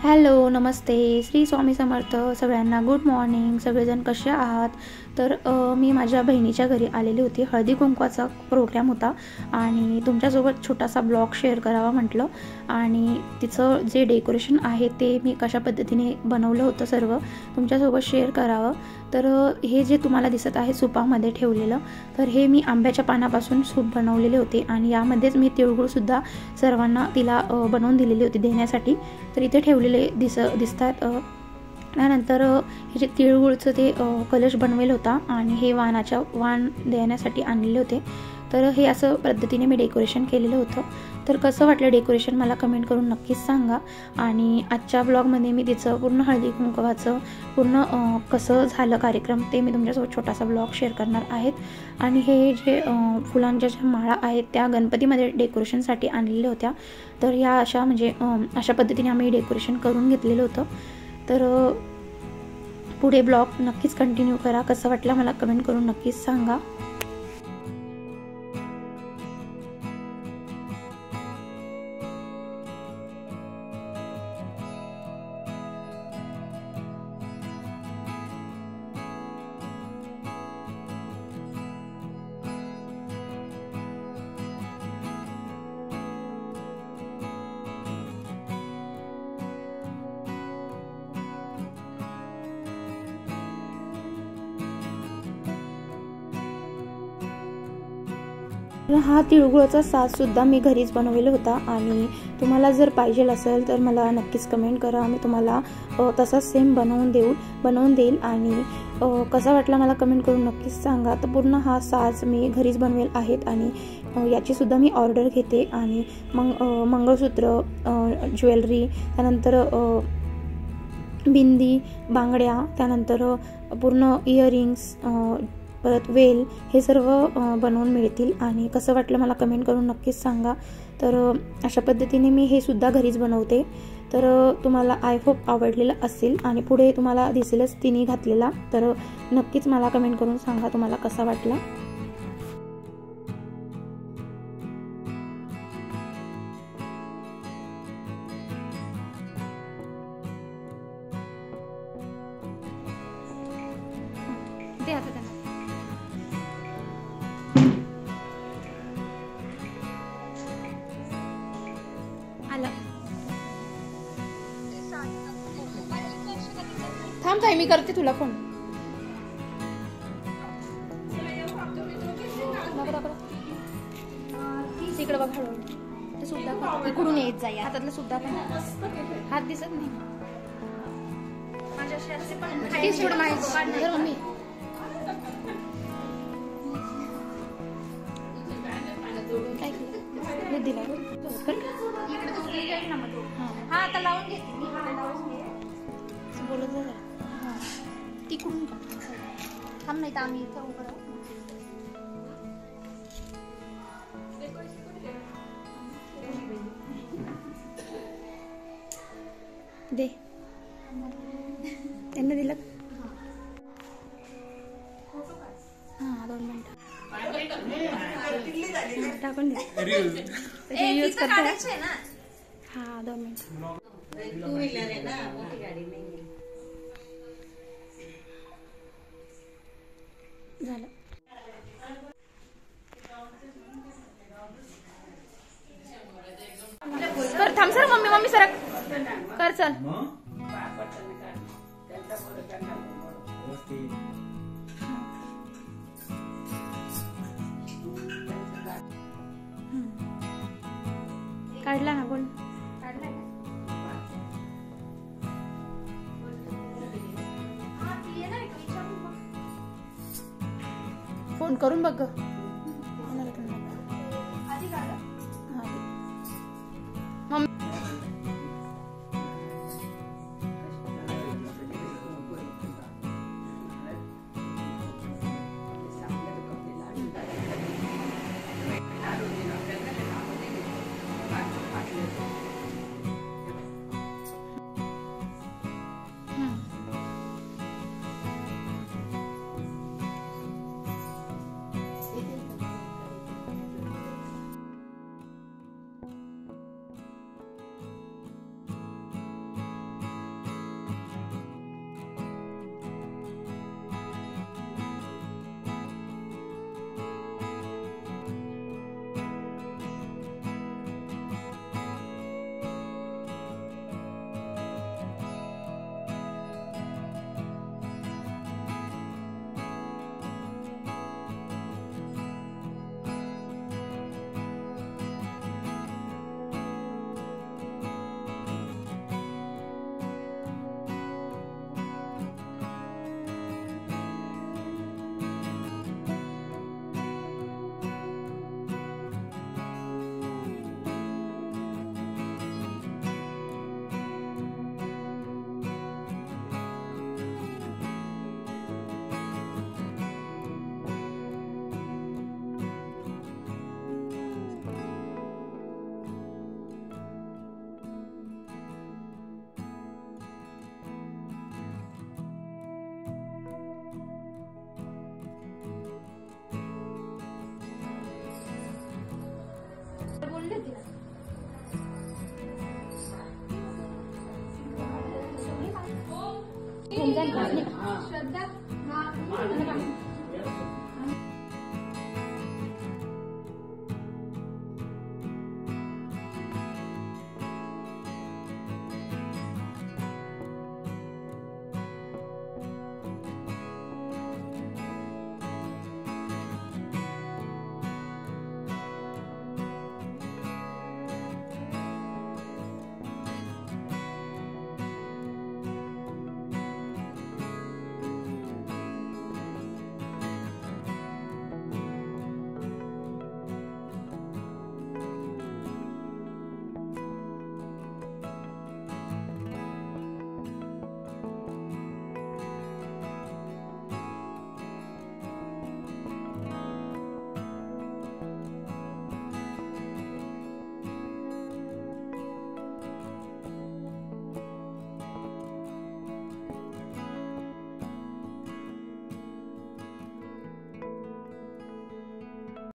Hello, नमस्ते. श्री स्वामी समर्थ. सगळ्यांना good morning. सगळेजण कसे आहात? तर मी माझ्या बहिणीच्या घरी आलेली होती. हळदी कुंकवाचा प्रोग्राम होता आणि तुमच्यासोबत छोटासा ब्लॉग शेअर करावा म्हटलं. आणि तिचं जे डेकोरेशन आहे ते मी कशा पद्धतीने बनवलं होतं सर्व तुमच्यासोबत शेअर करावं. तर हे जे तुम्हाला दिसत आहे सुपामध्ये ठेवलेलं, तर हे मी आंब्याच्या पानापासून सूप बनवलेले होते आणि यामध्येच मी तिळगुळसुद्धा सर्वांना तिला बनवून दिलेली होती देण्यासाठी. तर इथे ठेवलेले दिसतात. त्यानंतर हे जे तिळगुळचं ते कलश बनवेल होता आणि हे वाण देण्यासाठी आणलेले होते. तर हे असं पद्धतीने मी डेकोरेशन केलेलं होतं. तर कसं वाटलं डेकोरेशन मला कमेंट करून नक्कीच सांगा. आणि आजच्या ब्लॉगमध्ये मी तिचं पूर्ण हळदी कुंकवाचं पूर्ण कसं झालं कार्यक्रम ते मी तुमच्यासोबत छोटासा ब्लॉग शेअर करणार आहेत. आणि हे जे फुलांच्या ज्या माळा आहेत त्या गणपतीमध्ये डेकोरेशनसाठी आणलेल्या होत्या. तर या अशा पद्धतीने आम्ही डेकोरेशन करून घेतलेलं होतं. तर पुढे ब्लॉग नक्कीच कंटिन्यू करा. कसं वाटलं मला कमेंट करून नक्कीच सांगा. हा तिळगुळाचा साजसुद्धा मी घरीच बनवलेला होता आणि तुम्हाला जर पाहिजे असेल तर मला नक्कीच कमेंट करा. मी तुम्हाला तसाच सेम बनवून देईल. आणि कसा वाटला मला कमेंट करून नक्कीच सांगा. तर पूर्ण हा साज मी घरीच बनवेल आहेत आणि याचीसुद्धा मी ऑर्डर घेते. आणि मग मंगळसूत्र, ज्वेलरी, त्यानंतर बिंदी, बांगड्या, त्यानंतर पूर्ण इयरिंग्स, परत वेल, हे सर्व बनवून मिळतील. आणि कसं वाटलं मला कमेंट करून नक्कीच सांगा. तर अशा पद्धतीने मी हे सुद्धा घरीच बनवते. तर तुम्हाला आय होप आवडलेलं असेल आणि पुढे तुम्हाला दिसेलच तिने घातलेला. तर नक्कीच मला कमेंट करून सांगा तुम्हाला कसा वाटला. ते आता त्यांना थांब ताई, मी करते तुला फोन. तिकडे बघ हळूहळू. ते सुद्धा इकडून येत जाईल. हातातलं सुद्धा पण हात दिसत नाही. मम्मी दिला हा आता लावून घेते बोलत जा. हां तिकडून थांब, नाही तर आम्ही इथं उभं राहू. दे त्यांना दिलं. हां 2 मिनिटं टाकून दे. यूज करते ना. हां 2 मिनिटं. टू व्हीलर आहे ना, मोठी गाडी नाही. झालं. कर थांब सर. मम्मी सरक कर. चल काढला ना. बोल. फोन करून बघ. रमजान श्रद्धा